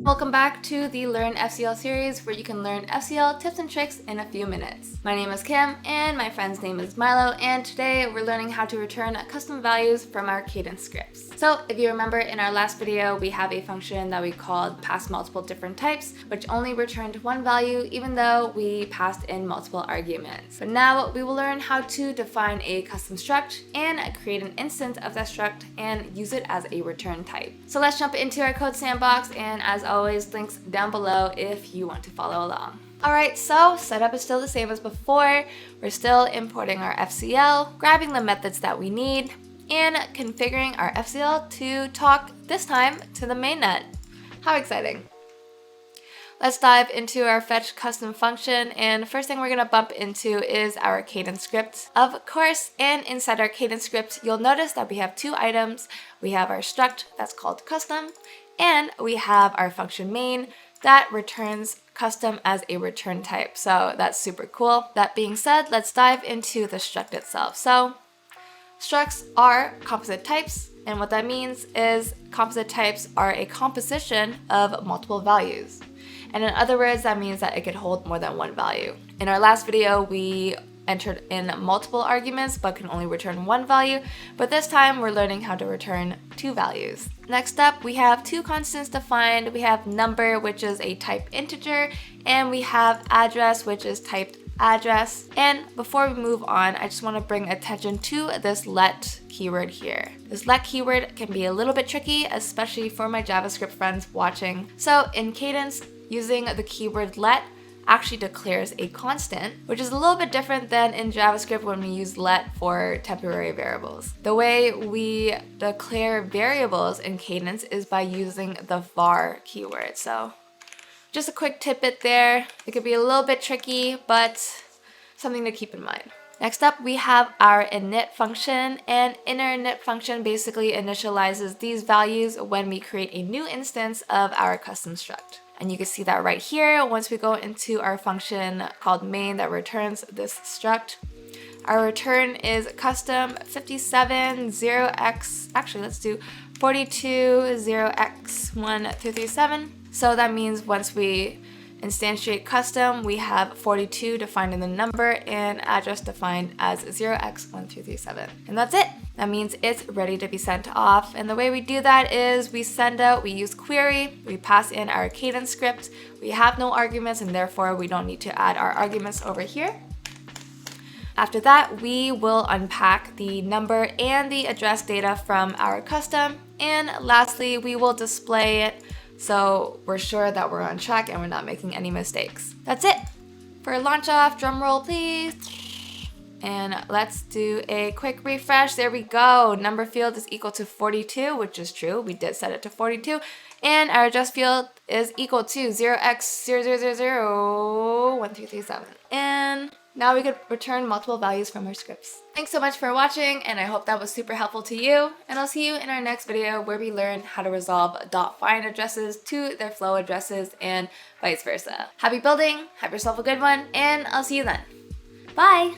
Welcome back to the Learn FCL series where you can learn FCL tips and tricks in a few minutes. My name is Kim and my friend's name is Milo, and today we're learning how to return custom values from our Cadence scripts. So if you remember, in our last video we have a function that we called pass multiple different types, which only returned one value even though we passed in multiple arguments. But now we will learn how to define a custom struct and create an instance of that struct and use it as a return type. So let's jump into our code sandbox, and as always, links down below if you want to follow along. Alright, so setup is still the same as before. We're still importing our FCL, grabbing the methods that we need, and configuring our FCL to talk this time to the mainnet. How exciting! Let's dive into our fetch custom function, and first thing we're going to bump into is our Cadence script, of course. And inside our Cadence script, you'll notice that we have two items. We have our struct that's called custom, and we have our function main that returns custom as a return type. So that's super cool. That being said, let's dive into the struct itself. So structs are composite types, and what that means is composite types are a composition of multiple values. And in other words, that means that it could hold more than one value. In our last video, we entered in multiple arguments but can only return one value, but this time we're learning how to return two values. Next up, we have two constants defined. We have number, which is a type integer, and we have address, which is typed address. And before we move on, I just want to bring attention to this let keyword here. This let keyword can be a little bit tricky, especially for my JavaScript friends watching. So in Cadence, using the keyword let actually declares a constant, which is a little bit different than in JavaScript when we use let for temporary variables. The way we declare variables in Cadence is by using the var keyword. So just a quick tidbit there. It could be a little bit tricky, but something to keep in mind. Next up, we have our init function, and in our init function basically initializes these values when we create a new instance of our custom struct. And you can see that right here once we go into our function called main that returns this struct. Our return is custom 57 0x, actually let's do 42 0x 1 through 37. So that means once we instantiate custom, we have 42 defined in the number and address defined as 0x1 through 37. And that's it. That means it's ready to be sent off. And the way we do that is we send out, we use query, we pass in our Cadence script. We have no arguments, and therefore we don't need to add our arguments over here. After that, we will unpack the number and the address data from our custom. And lastly, we will display it so we're sure that we're on track and we're not making any mistakes. That's it. For launch off, drum roll please. And let's do a quick refresh. There we go. Number field is equal to 42, which is true. We did set it to 42. And our address field is equal to 0x000137. And now we could return multiple values from our scripts. Thanks so much for watching, and I hope that was super helpful to you. And I'll see you in our next video where we learn how to resolve .find addresses to their flow addresses and vice versa. Happy building, have yourself a good one, and I'll see you then. Bye!